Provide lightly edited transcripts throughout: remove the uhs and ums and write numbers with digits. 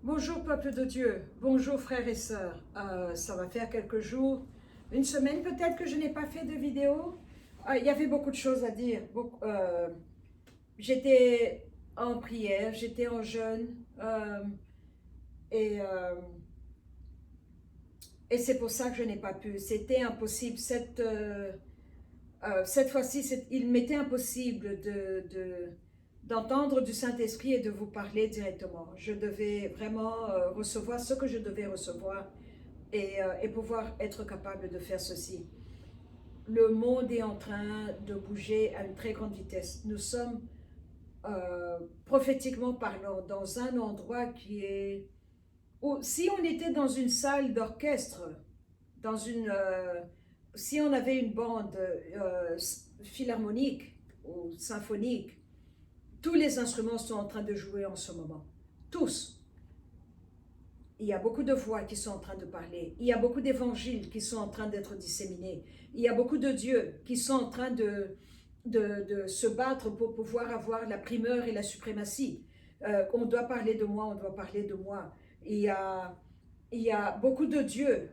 Bonjour peuple de Dieu, bonjour frères et sœurs. Ça va faire quelques jours, une semaine peut-être que je n'ai pas fait de vidéo. Il y avait beaucoup de choses à dire. J'étais en prière, j'étais en jeûne et, euh, et c'est pour ça que je n'ai pas pu. C'était impossible. Cette fois-ci, il m'était impossible d'entendre du Saint-Esprit et de vous parler directement. Je devais vraiment recevoir ce que je devais recevoir et pouvoir être capable de faire ceci. Le monde est en train de bouger à une très grande vitesse. Nous sommes, prophétiquement parlant, dans un endroit qui est... Où, si on était dans une salle d'orchestre, dans si on avait une bande philharmonique ou symphonique, tous les instruments sont en train de jouer en ce moment. Tous. Il y a beaucoup de voix qui sont en train de parler. Il y a beaucoup d'évangiles qui sont en train d'être disséminés. Il y a beaucoup de dieux qui sont en train de se battre pour pouvoir avoir la primeur et la suprématie. On doit parler de moi, on doit parler de moi. Il y a, il y a beaucoup de dieux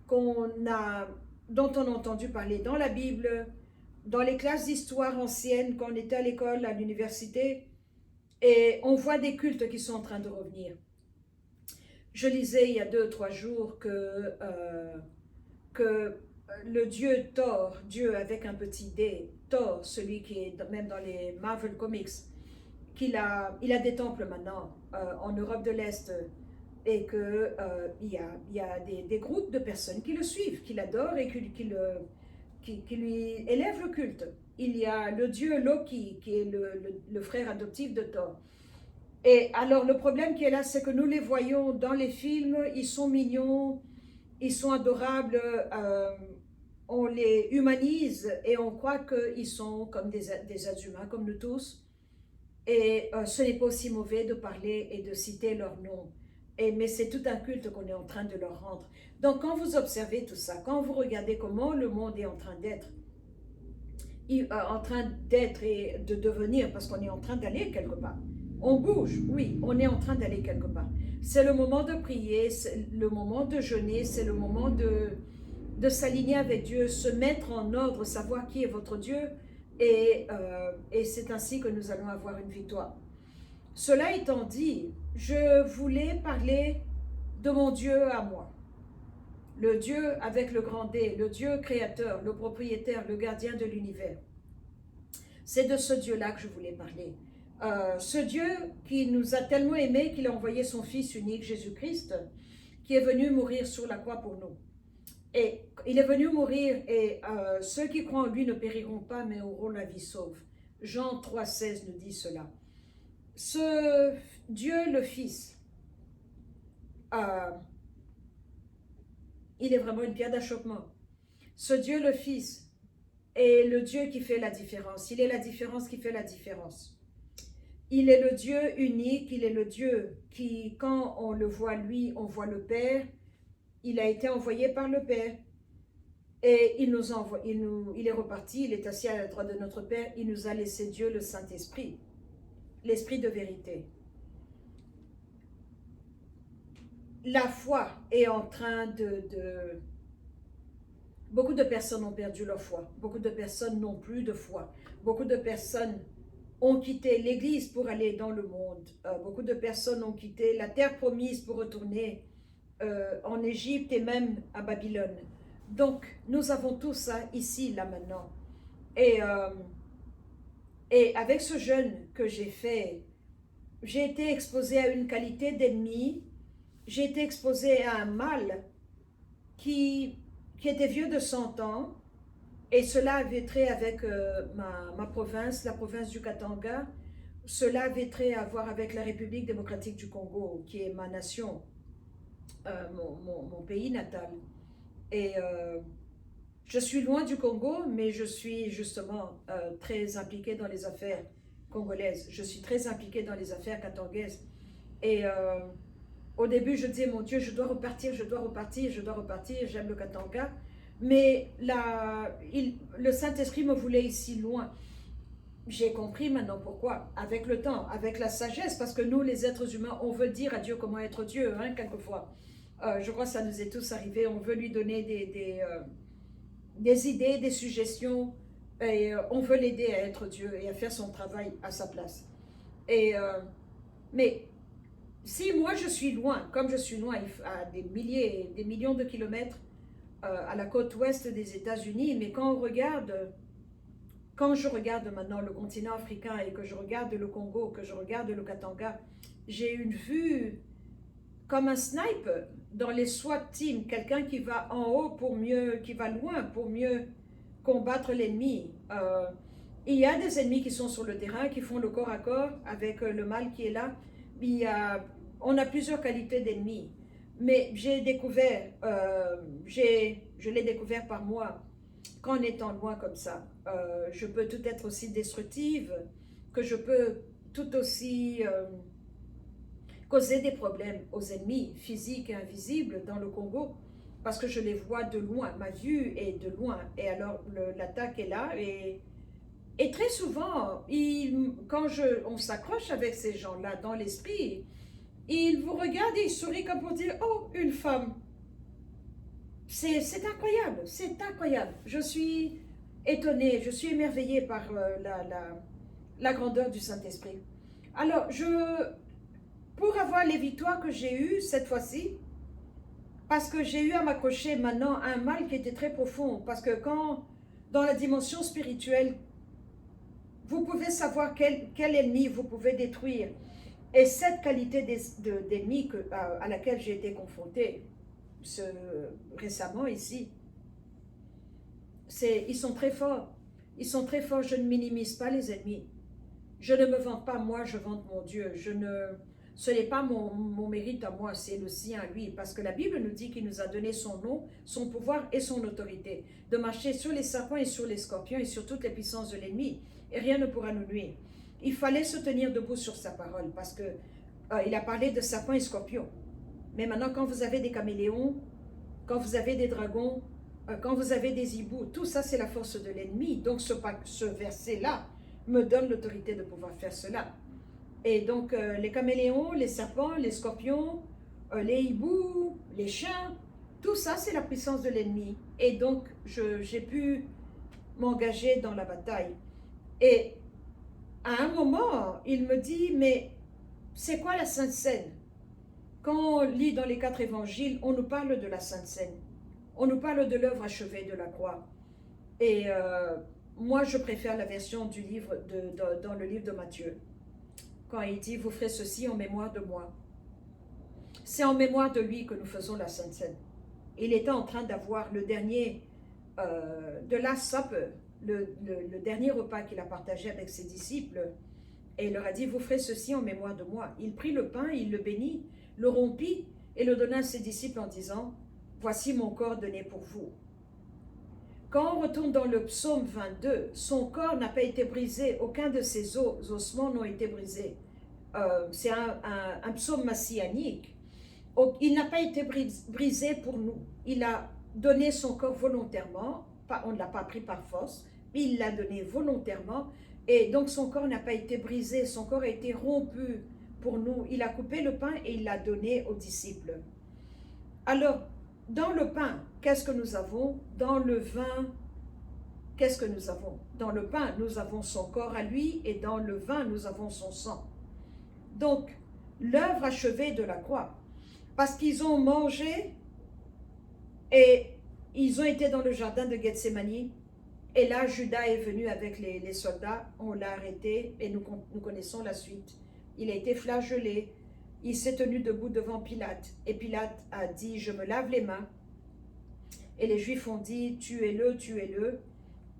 dont on a entendu parler dans la Bible, dans les classes d'histoire anciennes, quand on était à l'école, à l'université, et on voit des cultes qui sont en train de revenir. Je lisais il y a 2 ou 3 jours que le dieu Thor, Dieu avec un petit D, Thor, celui qui est même dans les Marvel Comics, il a des temples maintenant en Europe de l'Est et qu'il y a des groupes de personnes qui le suivent, qui l'adorent et qui lui élèvent le culte. Il y a le dieu Loki qui est le frère adoptif de Thor. Et alors le problème qui est là, c'est que nous les voyons dans les films, ils sont mignons, ils sont adorables, on les humanise et on croit qu'ils sont comme des êtres humains, comme nous tous. Et ce n'est pas aussi mauvais de parler et de citer leur nom. Mais c'est tout un culte qu'on est en train de leur rendre. Donc quand vous observez tout ça, quand vous regardez comment le monde est en train d'être et de devenir, parce qu'on est en train d'aller quelque part. On bouge, oui, on est en train d'aller quelque part. C'est le moment de prier, c'est le moment de jeûner, c'est le moment de s'aligner avec Dieu, se mettre en ordre, savoir qui est votre Dieu, et c'est ainsi que nous allons avoir une victoire. Cela étant dit, je voulais parler de mon Dieu à moi. Le Dieu avec le grand D, le Dieu créateur, le propriétaire, le gardien de l'univers. C'est de ce Dieu-là que je voulais parler. Ce Dieu qui nous a tellement aimés qu'il a envoyé son Fils unique, Jésus-Christ, qui est venu mourir sur la croix pour nous. Et il est venu mourir et ceux qui croient en lui ne périront pas mais auront la vie sauve. Jean 3,16 nous dit cela. Ce Dieu le Fils, il est vraiment une pierre d'achoppement. Ce Dieu le Fils est le Dieu qui fait la différence. Il est la différence qui fait la différence. Il est le Dieu unique, il est le Dieu qui, quand on le voit lui, on voit le Père. Il a été envoyé par le Père et il est reparti, il est assis à la droite de notre Père. Il nous a laissé Dieu, le Saint-Esprit, l'Esprit de vérité. La foi est en train Beaucoup de personnes ont perdu leur foi. Beaucoup de personnes n'ont plus de foi. Beaucoup de personnes ont quitté l'Église pour aller dans le monde. Beaucoup de personnes ont quitté la terre promise pour retourner en Égypte et même à Babylone. Donc, nous avons tout ça ici, là, maintenant. Et avec ce jeûne que j'ai fait, j'ai été exposée à une qualité d'ennemi. J'ai été exposée à un mal qui était vieux de 100 ans. Et cela avait trait avec ma province, la province du Katanga. Cela avait trait à voir avec la République démocratique du Congo, qui est ma nation, mon pays natal. Et je suis loin du Congo, mais je suis justement très impliquée dans les affaires congolaises. Je suis très impliquée dans les affaires katangaises. Et au début, je disais, mon Dieu, je dois repartir, j'aime le Katanga. Mais le Saint-Esprit me voulait ici loin. j'ai compris maintenant pourquoi, avec le temps, avec la sagesse, parce que nous, les êtres humains, on veut dire à Dieu comment être Dieu, hein, quelquefois. Je crois que ça nous est tous arrivé, on veut lui donner des idées, des suggestions, et on veut l'aider à être Dieu et à faire son travail à sa place. Et, mais si moi je suis loin, comme je suis loin à des milliers, des millions de kilomètres à la côte ouest des États-Unis, mais quand je regarde maintenant le continent africain et que je regarde le Congo, que je regarde le Katanga, j'ai une vue comme un sniper dans les SWAT teams, quelqu'un qui va en haut pour mieux, qui va loin pour mieux combattre l'ennemi. Il y a des ennemis qui sont sur le terrain, qui font le corps à corps avec le mal qui est là. On a plusieurs qualités d'ennemis. Mais j'ai découvert, je l'ai découvert par moi, qu'en étant loin comme ça, je peux tout être aussi destructive, que je peux tout aussi causer des problèmes aux ennemis physiques et invisibles dans le Congo, parce que je les vois de loin, ma vue est de loin, et alors l'attaque est là, et très souvent, quand on s'accroche avec ces gens-là dans l'esprit, ils vous regardent et ils sourient comme pour dire « Oh, une femme !» C'est incroyable, c'est incroyable. Je suis étonnée, je suis émerveillée par la grandeur du Saint-Esprit. Alors, pour avoir les victoires que j'ai eues cette fois-ci, parce que j'ai eu à m'accrocher maintenant à un mal qui était très profond, parce que quand, dans la dimension spirituelle, vous pouvez savoir quel ennemi vous pouvez détruire, et cette qualité d'ennemi à laquelle j'ai été confrontée récemment ici, ils sont très forts. Ils sont très forts. Je ne minimise pas les ennemis. Je ne me vante pas moi, je vante mon Dieu. Ce n'est pas mon mérite à moi, c'est le sien à lui. Parce que la Bible nous dit qu'il nous a donné son nom, son pouvoir et son autorité. De marcher sur les serpents et sur les scorpions et sur toutes les puissances de l'ennemi. Et rien ne pourra nous nuire. Il fallait se tenir debout sur sa parole parce que il a parlé de serpents et scorpions. Mais maintenant, quand vous avez des caméléons, quand vous avez des dragons, quand vous avez des hiboux, tout ça, c'est la force de l'ennemi. Donc, ce verset-là me donne l'autorité de pouvoir faire cela. Et donc, les caméléons, les serpents, les scorpions, les hiboux, les chiens, tout ça, c'est la puissance de l'ennemi. Et donc, j'ai pu m'engager dans la bataille. Et à un moment, il me dit, mais c'est quoi la Sainte Seine? Quand on lit dans les 4 évangiles, on nous parle de la Sainte Seine. On nous parle de l'œuvre achevée de la croix. Et moi, je préfère la version du livre dans le livre de Matthieu. Quand il dit, vous ferez ceci en mémoire de moi. C'est en mémoire de lui que nous faisons la Sainte Seine. Il était en train d'avoir le dernier, de Last Supper, le dernier repas qu'il a partagé avec ses disciples. Et il leur a dit, vous ferez ceci en mémoire de moi. Il prit le pain, il le bénit, le rompit et le donna à ses disciples en disant, voici mon corps donné pour vous. Quand on retourne dans le psaume 22, son corps n'a pas été brisé, aucun de ses ossements n'ont été brisés. C'est un psaume messianique. Il n'a pas été brisé pour nous. Il a donné son corps volontairement, on ne l'a pas pris par force, mais il l'a donné volontairement. Et donc son corps n'a pas été brisé, son corps a été rompu pour nous. Il a coupé le pain et il l'a donné aux disciples. Alors, dans le pain, qu'est-ce que nous avons? Dans le vin, qu'est-ce que nous avons? Dans le pain, nous avons son corps à lui et dans le vin, nous avons son sang. Donc, l'œuvre achevée de la croix. Parce qu'ils ont mangé et ils ont été dans le jardin de Gethsémani. Et là, Judas est venu avec les soldats, on l'a arrêté et nous connaissons la suite. Il a été flagellé, il s'est tenu debout devant Pilate. Et Pilate a dit, je me lave les mains. Et les Juifs ont dit, tuez-le, tuez-le.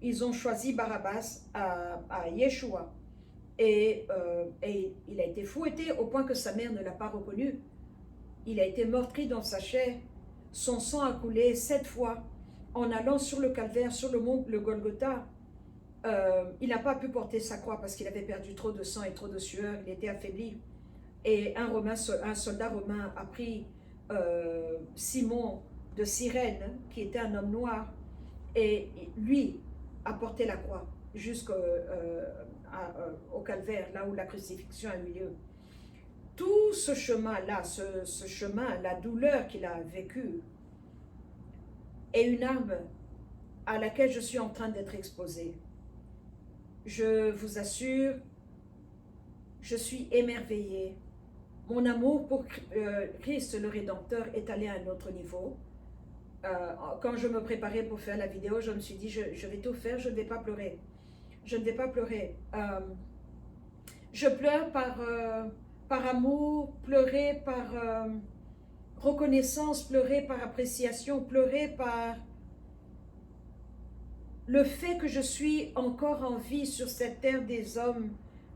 Ils ont choisi Barabbas à Yeshua. Et il a été fouetté au point que sa mère ne l'a pas reconnu. Il a été meurtri dans sa chair. Son sang a coulé 7 fois. En allant sur le calvaire, sur le mont, le Golgotha, il n'a pas pu porter sa croix parce qu'il avait perdu trop de sang et trop de sueur, il était affaibli. Et un soldat romain a pris Simon de Cyrène, qui était un homme noir, et lui a porté la croix jusqu'à au calvaire, là où la crucifixion a eu lieu. Tout ce chemin-là, ce chemin, la douleur qu'il a vécue, est une arme à laquelle je suis en train d'être exposée. Je vous assure, je suis émerveillée. Mon amour pour Christ, le Rédempteur, est allé à un autre niveau. Quand je me préparais pour faire la vidéo, je me suis dit, je vais tout faire, je ne vais pas pleurer. Je ne vais pas pleurer. Je pleure par amour, pleurer par reconnaissance, pleurer par appréciation, pleurer par le fait que je suis encore en vie sur cette terre des hommes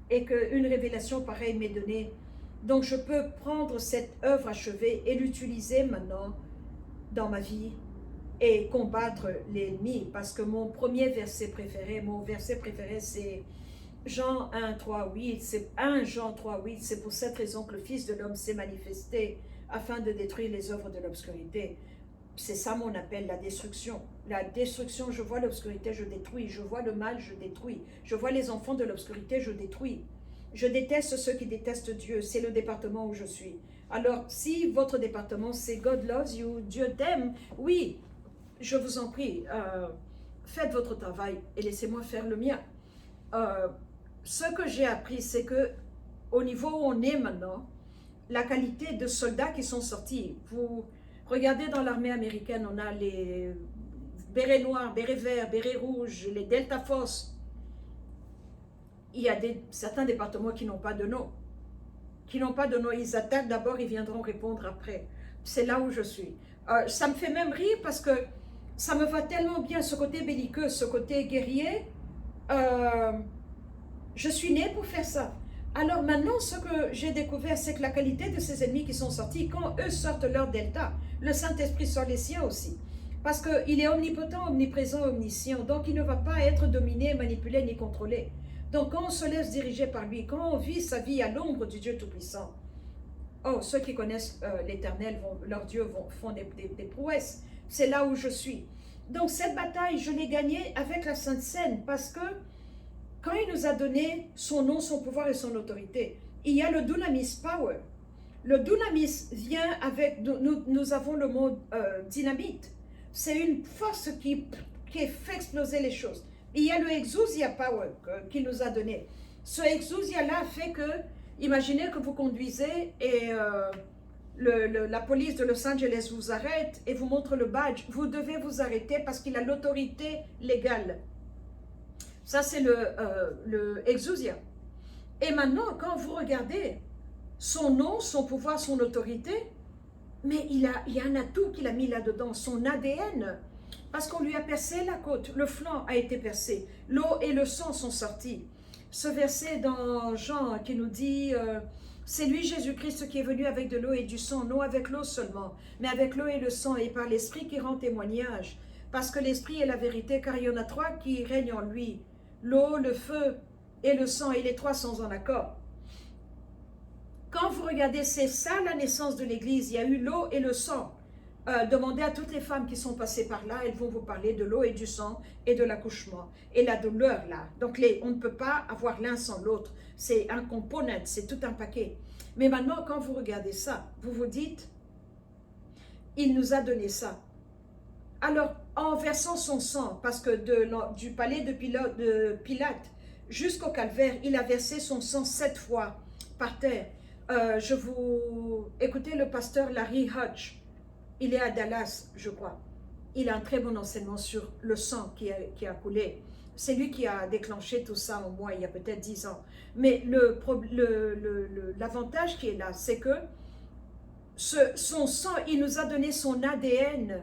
et qu'une révélation pareille m'est donnée. Donc je peux prendre cette œuvre achevée et l'utiliser maintenant dans ma vie et combattre l'ennemi. Parce que mon premier verset préféré, c'est Jean 1, 3, 8. C'est 1 Jean 3, 8. C'est pour cette raison que le Fils de l'homme s'est manifesté afin de détruire les œuvres de l'obscurité. C'est ça mon appel, la destruction. La destruction, je vois l'obscurité, je détruis. Je vois le mal, je détruis. Je vois les enfants de l'obscurité, je détruis. Je déteste ceux qui détestent Dieu. C'est le département où je suis. Alors, si votre département, c'est God loves you, Dieu t'aime, oui, je vous en prie, faites votre travail et laissez-moi faire le mien. Ce que j'ai appris, c'est que au niveau où on est maintenant, la qualité de soldats qui sont sortis, vous regardez dans l'armée américaine, on a les bérets noirs, bérets verts, bérets rouges, les Delta Force. Il y a certains départements qui n'ont pas de nom. Ils attaquent d'abord, ils viendront répondre après. C'est là où je suis. Ça me fait même rire parce que ça me va tellement bien, ce côté belliqueux, ce côté guerrier. Je suis née pour faire ça. Alors maintenant, ce que j'ai découvert, c'est que la qualité de ces ennemis qui sont sortis, quand eux sortent leur delta, le Saint-Esprit sort les siens aussi. Parce qu'il est omnipotent, omniprésent, omniscient. Donc il ne va pas être dominé, manipulé, ni contrôlé. Donc quand on se laisse diriger par lui, quand on vit sa vie à l'ombre du Dieu Tout-Puissant, oh, ceux qui connaissent l'Éternel, leur Dieu, font des prouesses. C'est là où je suis. Donc cette bataille, je l'ai gagnée avec la Sainte Seine parce que quand il nous a donné son nom, son pouvoir et son autorité, il y a le Dunamis Power. Le Dunamis vient avec, nous avons le mot dynamite. C'est une force qui fait exploser les choses. Il y a le Exousia Power qu'il nous a donné. Ce Exousia-là fait que, imaginez que vous conduisez et la police de Los Angeles vous arrête et vous montre le badge. Vous devez vous arrêter parce qu'il a l'autorité légale. Ça, c'est le Exousia. Et maintenant, quand vous regardez son nom, son pouvoir, son autorité, mais il y a un atout qu'il a mis là-dedans, son ADN. Parce qu'on lui a percé la côte, le flanc a été percé, l'eau et le sang sont sortis. Ce verset dans Jean qui nous dit, c'est lui Jésus-Christ qui est venu avec de l'eau et du sang, non avec l'eau seulement, mais avec l'eau et le sang et par l'Esprit qui rend témoignage. Parce que l'Esprit est la vérité, car il y en a trois qui règnent en lui. L'eau, le feu et le sang, et les trois sont en accord. Quand vous regardez, c'est ça la naissance de l'Église, il y a eu l'eau et le sang. Demandez à toutes les femmes qui sont passées par là, elles vont vous parler de l'eau et du sang et de l'accouchement et la douleur là. Donc on ne peut pas avoir l'un sans l'autre, c'est un component, c'est tout un paquet. Mais maintenant quand vous regardez ça, vous vous dites, il nous a donné ça. Alors en versant son sang, parce que du palais de Pilate jusqu'au calvaire, il a versé son sang 7 fois par terre. Écoutez le pasteur Larry Hodge. Il est à Dallas, je crois. Il a un très bon enseignement sur le sang qui a coulé. C'est lui qui a déclenché tout ça en moi il y a peut-être 10 ans. Mais l'avantage qui est là, c'est que son sang, il nous a donné son ADN.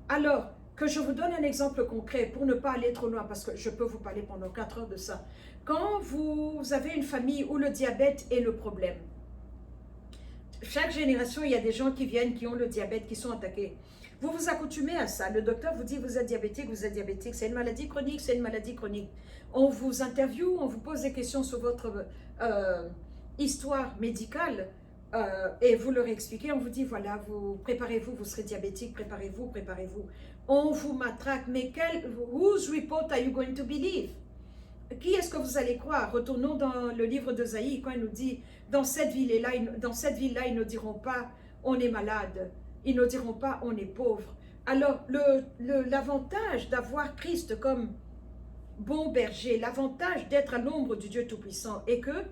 Alors, que je vous donne un exemple concret pour ne pas aller trop loin, parce que je peux vous parler pendant 4 heures de ça. Quand vous avez une famille où le diabète est le problème, chaque génération, il y a des gens qui viennent, qui ont le diabète, qui sont attaqués. Vous vous accoutumez à ça. Le docteur vous dit, vous êtes diabétique, c'est une maladie chronique, c'est une maladie chronique. On vous interviewe, on vous pose des questions sur votre histoire médicale et vous leur expliquez, on vous dit, voilà, préparez-vous, vous serez diabétique, préparez-vous. On vous matraque, mais whose report are you going to believe? qui est-ce que vous allez croire? Retournons dans le livre d'Ésaïe, quand il nous dit, dans cette ville-là, ils ne diront pas, on est malade. Ils ne diront pas, on est pauvre. Alors, l'avantage d'avoir Christ comme bon berger, l'avantage d'être à l'ombre du Dieu Tout-Puissant est que,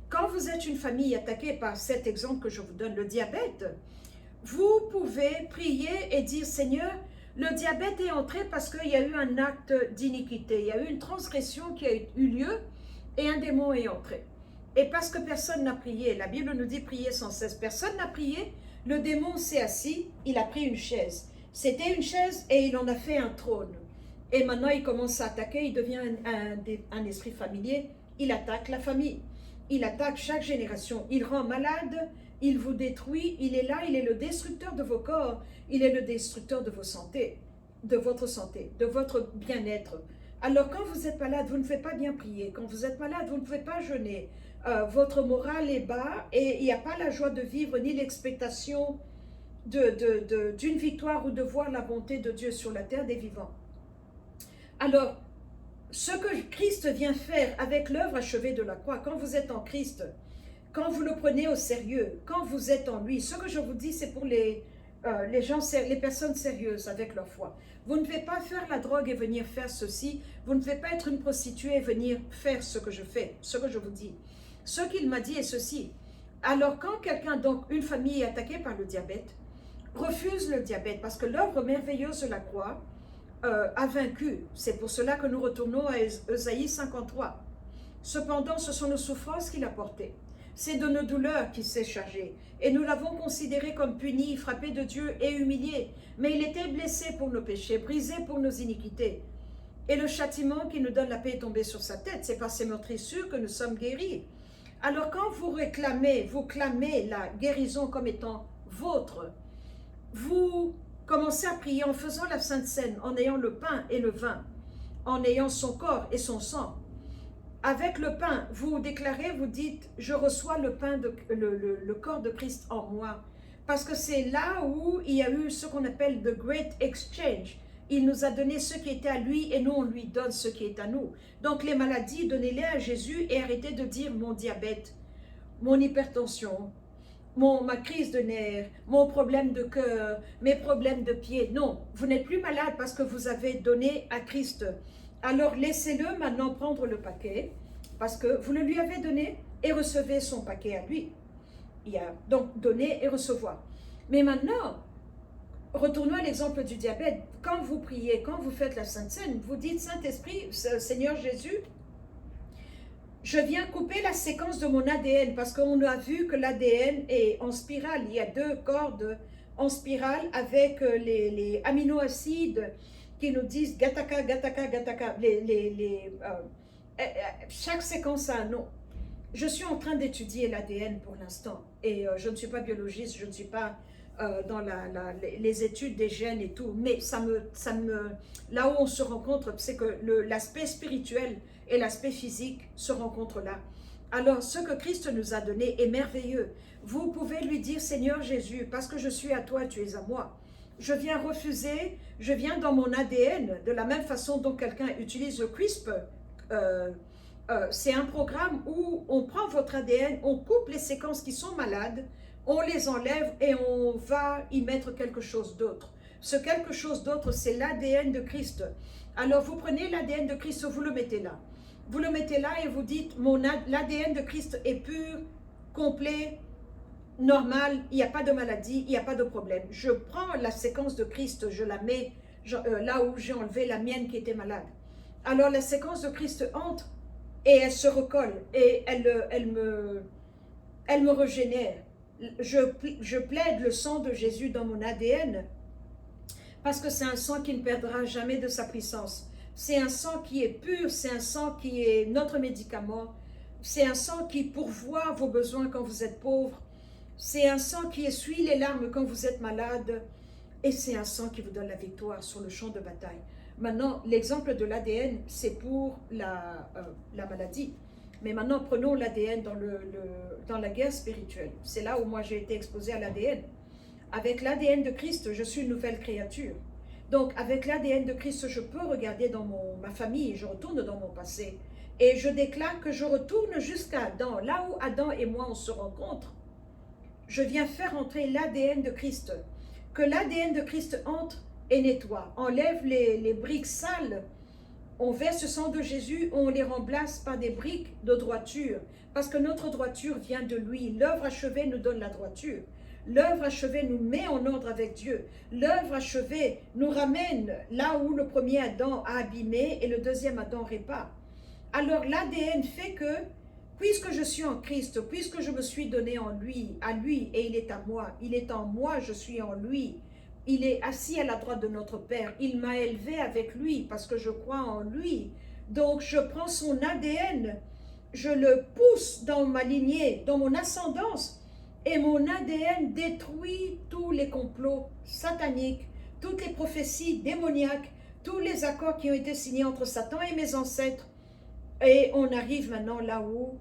quand vous êtes une famille attaquée par cet exemple que je vous donne, le diabète, vous pouvez prier et dire, Seigneur, le diabète est entré parce qu'il y a eu un acte d'iniquité, il y a eu une transgression qui a eu lieu et un démon est entré. Et parce que personne n'a prié, la Bible nous dit prier sans cesse, personne n'a prié, le démon s'est assis, il a pris une chaise. C'était une chaise et il en a fait un trône. Et maintenant il commence à attaquer, il devient un esprit familier, il attaque la famille, il attaque chaque génération, il rend malade, il vous détruit, il est là, il est le destructeur de vos corps, il est le destructeur de vos santé, de votre bien-être. Alors quand vous êtes malade, vous ne pouvez pas bien prier, quand vous êtes malade, vous ne pouvez pas jeûner, votre moral est bas et il n'y a pas la joie de vivre ni l'expectation d'une victoire ou de voir la bonté de Dieu sur la terre des vivants. Alors, ce que Christ vient faire avec l'œuvre achevée de la croix, quand vous êtes en Christ, quand vous le prenez au sérieux, quand vous êtes en lui, ce que je vous dis, c'est pour les personnes sérieuses avec leur foi. Vous ne devez pas faire la drogue et venir faire ceci. Vous ne devez pas être une prostituée et venir faire ce que je fais, ce que je vous dis. Ce qu'il m'a dit est ceci. Alors quand quelqu'un, donc une famille est attaquée par le diabète, refuse le diabète parce que l'œuvre merveilleuse de la croix a vaincu. C'est pour cela que nous retournons à Ésaïe 53. Cependant, ce sont nos souffrances qu'il a portées. C'est de nos douleurs qu'il s'est chargé. Et nous l'avons considéré comme puni, frappé de Dieu et humilié. Mais il était blessé pour nos péchés, brisé pour nos iniquités. Et le châtiment qui nous donne la paix est tombé sur sa tête. C'est par ses meurtrissures que nous sommes guéris. Alors quand vous clamez la guérison comme étant vôtre, vous commencez à prier en faisant la Sainte Seine, en ayant le pain et le vin, en ayant son corps et son sang. Avec le pain, vous déclarez, vous dites, je reçois le pain, le corps de Christ en moi. Parce que c'est là où il y a eu ce qu'on appelle the great exchange. Il nous a donné ce qui était à lui et nous on lui donne ce qui est à nous. Donc les maladies, donnez-les à Jésus et arrêtez de dire mon diabète, mon hypertension, ma crise de nerfs, mon problème de cœur, mes problèmes de pied. Non, vous n'êtes plus malade parce que vous avez donné à Christ. Alors laissez-le maintenant prendre le paquet parce que vous le lui avez donné et recevez son paquet à lui. Il y a donc donner et recevoir. Mais maintenant, retournons à l'exemple du diabète. Quand vous priez, quand vous faites la Sainte Seine, vous dites Saint-Esprit, Seigneur Jésus, je viens couper la séquence de mon ADN parce qu'on a vu que l'ADN est en spirale. Il y a 2 cordes en spirale avec les aminoacides qui nous disent gataka, gataka, gataka. Chaque séquence a un nom. Je suis en train d'étudier l'ADN pour l'instant et je ne suis pas biologiste, je ne suis pas dans les études des gènes et tout, mais là où on se rencontre, c'est que l'aspect spirituel et l'aspect physique se rencontrent là. Alors, ce que Christ nous a donné est merveilleux. Vous pouvez lui dire, Seigneur Jésus, parce que je suis à toi, tu es à moi. Je viens refuser, je viens dans mon ADN, de la même façon dont quelqu'un utilise le CRISPR. C'est un programme où on prend votre ADN, on coupe les séquences qui sont malades, on les enlève et on va y mettre quelque chose d'autre. Ce quelque chose d'autre, c'est l'ADN de Christ. Alors, vous prenez l'ADN de Christ, vous le mettez là. Vous le mettez là et vous dites, l'ADN de Christ est pur, complet, normal, il n'y a pas de maladie, il n'y a pas de problème. Je prends la séquence de Christ, je la mets là où j'ai enlevé la mienne qui était malade. Alors, la séquence de Christ entre et elle se recolle et elle me régénère. Je plaide le sang de Jésus dans mon ADN parce que c'est un sang qui ne perdra jamais de sa puissance. C'est un sang qui est pur, c'est un sang qui est notre médicament, c'est un sang qui pourvoit vos besoins quand vous êtes pauvre, c'est un sang qui essuie les larmes quand vous êtes malade et c'est un sang qui vous donne la victoire sur le champ de bataille. Maintenant, l'exemple de l'ADN, c'est pour la maladie. Mais maintenant, prenons l'ADN dans la guerre spirituelle. C'est là où moi j'ai été exposée à l'ADN. Avec l'ADN de Christ, je suis une nouvelle créature. Donc, avec l'ADN de Christ, je peux regarder dans ma famille, je retourne dans mon passé Et je déclare que je retourne jusqu'à Adam, là où Adam et moi on se rencontrent. Je viens faire entrer l'ADN de Christ. Que l'ADN de Christ entre et nettoie. Enlève les briques sales. On verse le sang de Jésus, on les remplace par des briques de droiture. Parce que notre droiture vient de lui. L'œuvre achevée nous donne la droiture. L'œuvre achevée nous met en ordre avec Dieu. L'œuvre achevée nous ramène là où le premier Adam a abîmé et le deuxième Adam répare. Alors l'ADN fait que, puisque je suis en Christ, puisque je me suis donné en lui, à lui et il est à moi, il est en moi, je suis en lui, il est assis à la droite de notre Père, il m'a élevé avec lui parce que je crois en lui. Donc je prends son ADN, je le pousse dans ma lignée, dans mon ascendance, et mon ADN détruit tous les complots sataniques, toutes les prophéties démoniaques, tous les accords qui ont été signés entre Satan et mes ancêtres. Et on arrive maintenant là où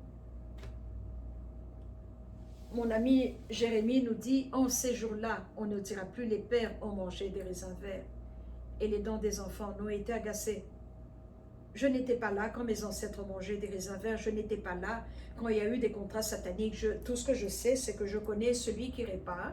mon ami Jérémie nous dit, en ces jours-là, on ne dira plus les pères ont mangé des raisins verts et les dents des enfants n'ont été agacées. Je n'étais pas là quand mes ancêtres ont mangé des raisins verts, je n'étais pas là quand il y a eu des contrats sataniques. Tout ce que je sais, c'est que je connais celui qui répare.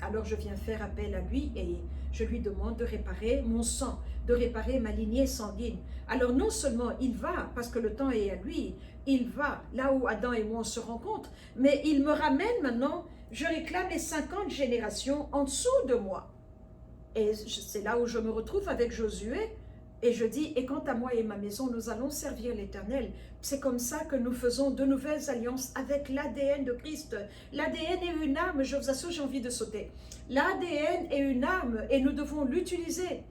Alors je viens faire appel à lui et je lui demande de réparer mon sang, de réparer ma lignée sanguine. Alors non seulement il va, parce que le temps est à lui, il va là où Adam et moi on se rencontrent, mais il me ramène maintenant, je réclame les 50 générations en dessous de moi. Et c'est là où je me retrouve avec Josué. Et je dis, et quant à moi et ma maison, nous allons servir l'Éternel. C'est comme ça que nous faisons de nouvelles alliances avec l'ADN de Christ. L'ADN est une arme, je vous assure, j'ai envie de sauter. L'ADN est une arme et nous devons l'utiliser.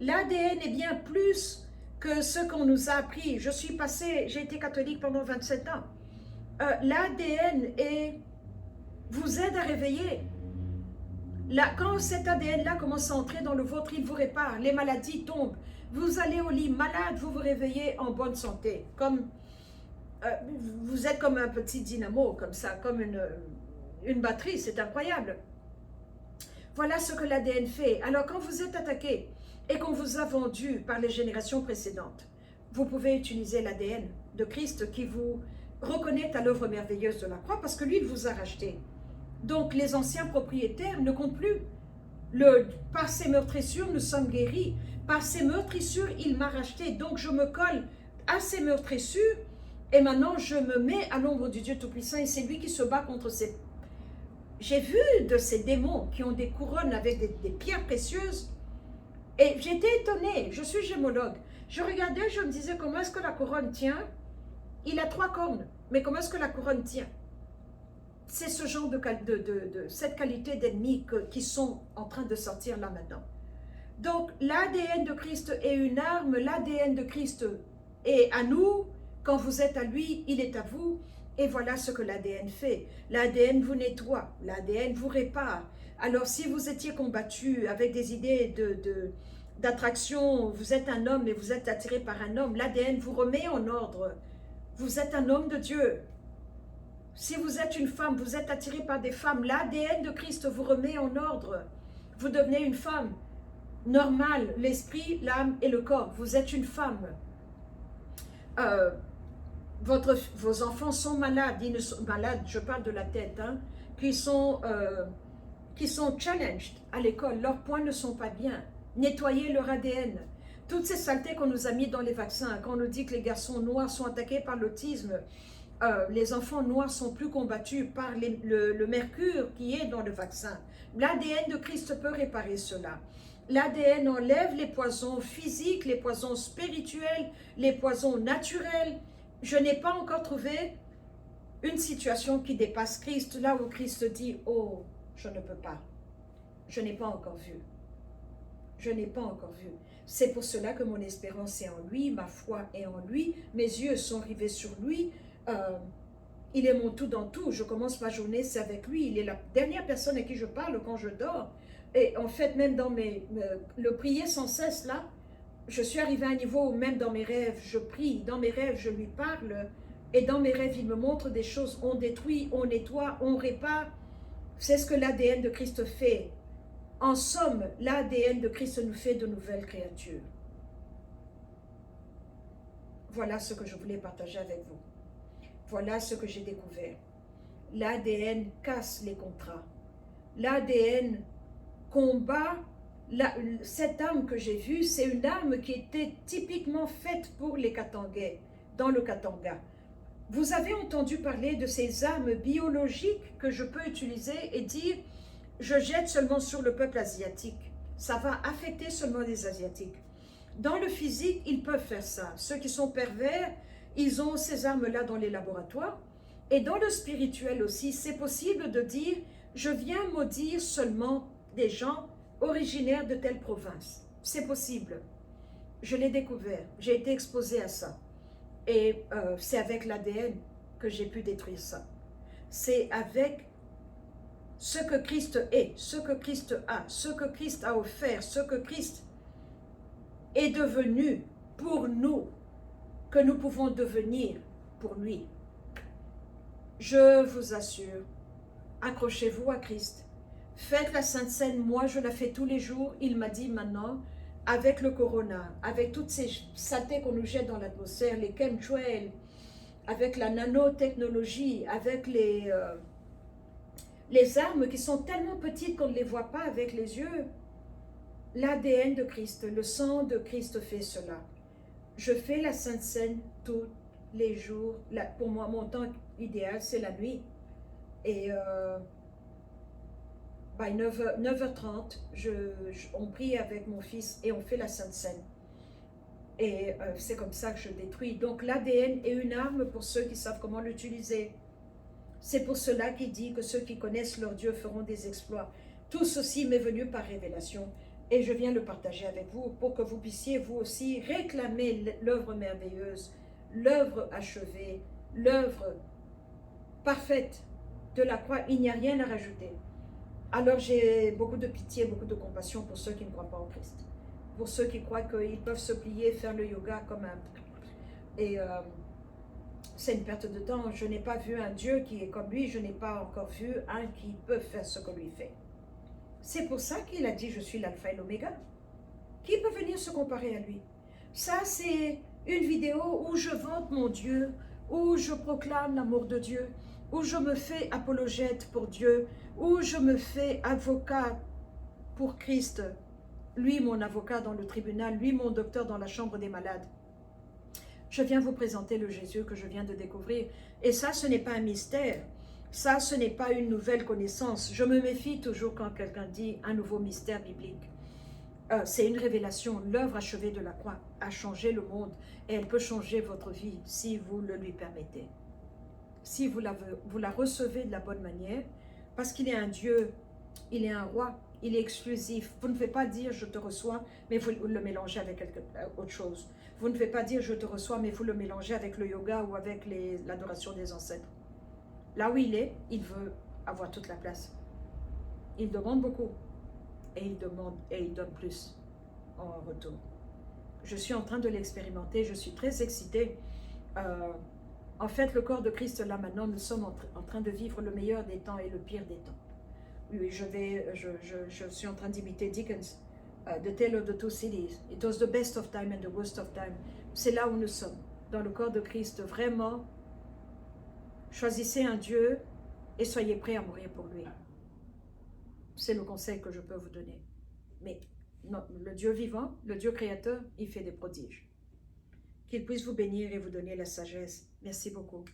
L'ADN est bien plus que ce qu'on nous a appris. J'ai été catholique pendant 27 ans. L'ADN vous aide à réveiller. Là, quand cet ADN-là commence à entrer dans le vôtre, il vous répare, les maladies tombent. Vous allez au lit malade, vous vous réveillez en bonne santé. Vous êtes comme un petit dynamo, comme ça, comme une batterie, c'est incroyable. Voilà ce que l'ADN fait. Alors quand vous êtes attaqué et qu'on vous a vendu par les générations précédentes, vous pouvez utiliser l'ADN de Christ qui vous reconnaît à l'œuvre merveilleuse de la croix parce que lui, il vous a racheté. Donc les anciens propriétaires ne comptent plus. Par ses meurtrissures, nous sommes guéris. Par ses meurtrissures, il m'a racheté. Donc je me colle à ses meurtrissures et maintenant je me mets à l'ombre du Dieu Tout-Puissant et c'est lui qui se bat contre ces... J'ai vu de ces démons qui ont des couronnes avec des pierres précieuses et j'étais étonnée. Je suis gémologue. Je regardais, je me disais comment est-ce que la couronne tient. Il a 3 cornes, mais comment est-ce que la couronne tient? C'est ce genre cette qualité d'ennemis qui sont en train de sortir là maintenant. Donc, l'ADN de Christ est une arme, l'ADN de Christ est à nous. Quand vous êtes à lui, il est à vous. Et voilà ce que l'ADN fait. L'ADN vous nettoie, l'ADN vous répare. Alors, si vous étiez combattu avec des idées d'attraction, vous êtes un homme et vous êtes attiré par un homme, l'ADN vous remet en ordre. Vous êtes un homme de Dieu. Si vous êtes une femme, vous êtes attiré par des femmes, l'ADN de Christ vous remet en ordre. Vous devenez une femme normale, l'esprit, l'âme et le corps. Vous êtes une femme. Vos enfants sont malades, ils ne sont malades, je parle de la tête, hein, qui sont challenged à l'école, leurs points ne sont pas bien. Nettoyez leur ADN. Toutes ces saletés qu'on nous a mis dans les vaccins, quand on nous dit que les garçons noirs sont attaqués par l'autisme, les enfants noirs sont plus combattus par le mercure qui est dans le vaccin. L'ADN de Christ peut réparer cela. L'ADN enlève les poisons physiques, les poisons spirituels, les poisons naturels. Je n'ai pas encore trouvé une situation qui dépasse Christ, là où Christ dit « Oh, je ne peux pas. Je n'ai pas encore vu. Je n'ai pas encore vu. » C'est pour cela que mon espérance est en lui, ma foi est en lui, mes yeux sont rivés sur lui. Il est mon tout dans tout. Je commence ma journée, c'est avec lui. Il est la dernière personne à qui je parle quand je dors. Et en fait, même dans le prier sans cesse, là, je suis arrivée à un niveau où même dans mes rêves, je prie. Dans mes rêves, je lui parle. Et dans mes rêves, il me montre des choses. On détruit, on nettoie, on répare. C'est ce que l'ADN de Christ fait. En somme, l'ADN de Christ nous fait de nouvelles créatures. Voilà ce que je voulais partager avec vous. Voilà ce que j'ai découvert. L'ADN casse les contrats. L'ADN combat. Cette arme que j'ai vue, c'est une arme qui était typiquement faite pour les Katangais, dans le Katanga. Vous avez entendu parler de ces armes biologiques que je peux utiliser et dire, je jette seulement sur le peuple asiatique. Ça va affecter seulement les Asiatiques. Dans le physique, ils peuvent faire ça. Ceux qui sont pervers, ils ont ces armes-là dans les laboratoires. Et dans le spirituel aussi, c'est possible de dire, je viens maudire seulement des gens originaires de telle province. C'est possible. Je l'ai découvert. J'ai été exposée à ça. Et c'est avec l'ADN que j'ai pu détruire ça. C'est avec ce que Christ est, ce que Christ a, ce que Christ a offert, ce que Christ est devenu pour nous, que nous pouvons devenir pour lui. Je vous assure, accrochez-vous à Christ. Faites la Sainte Seine, moi je la fais tous les jours. Il m'a dit maintenant, avec le corona, avec toutes ces saletés qu'on nous jette dans l'atmosphère, les chemtrails, avec la nanotechnologie, avec les armes qui sont tellement petites qu'on ne les voit pas avec les yeux. L'ADN de Christ, le sang de Christ fait cela. Je fais la Sainte Seine tous les jours. Pour moi, mon temps idéal, c'est la nuit. Et 9h30, on prie avec mon fils et on fait la Sainte Seine. Et c'est comme ça que je détruis. Donc l'ADN est une arme pour ceux qui savent comment l'utiliser. C'est pour cela qu'il dit que ceux qui connaissent leur Dieu feront des exploits. Tout ceci m'est venu par révélation et je viens le partager avec vous pour que vous puissiez vous aussi réclamer l'œuvre merveilleuse, l'œuvre achevée, l'œuvre parfaite de la croix. Il n'y a rien à rajouter. Alors j'ai beaucoup de pitié, beaucoup de compassion pour ceux qui ne croient pas en Christ. Pour ceux qui croient qu'ils peuvent se plier, faire le yoga comme un... Et c'est une perte de temps. Je n'ai pas vu un Dieu qui est comme lui. Je n'ai pas encore vu un qui peut faire ce que lui fait. C'est pour ça qu'il a dit, je suis l'alpha et l'oméga. Qui peut venir se comparer à lui? Ça, c'est une vidéo où je vante mon Dieu, où je proclame l'amour de Dieu, où je me fais apologète pour Dieu, où je me fais avocat pour Christ. Lui, mon avocat dans le tribunal, lui, mon docteur dans la chambre des malades. Je viens vous présenter le Jésus que je viens de découvrir. Et ça, ce n'est pas un mystère. Ça, ce n'est pas une nouvelle connaissance. Je me méfie toujours quand quelqu'un dit un nouveau mystère biblique. C'est une révélation. L'œuvre achevée de la croix a changé le monde et elle peut changer votre vie si vous le lui permettez. Si vous la recevez de la bonne manière, parce qu'il est un Dieu, il est un roi, il est exclusif. Vous ne faites pas dire je te reçois, mais vous le mélangez avec autre chose. Vous ne faites pas dire je te reçois, mais vous le mélangez avec le yoga ou avec l'adoration des ancêtres. Là où il est, il veut avoir toute la place. Il demande beaucoup et il donne plus en retour. Je suis en train de l'expérimenter, je suis très excitée. En fait, le corps de Christ, là maintenant, nous sommes en train de vivre le meilleur des temps et le pire des temps. Oui, je suis en train d'imiter Dickens, The Tale of the Two Cities. It was the best of time and the worst of time. C'est là où nous sommes, dans le corps de Christ. Vraiment, choisissez un Dieu et soyez prêts à mourir pour lui. C'est le conseil que je peux vous donner. Mais non, le Dieu vivant, le Dieu créateur, il fait des prodiges. Qu'il puisse vous bénir et vous donner la sagesse. Merci beaucoup.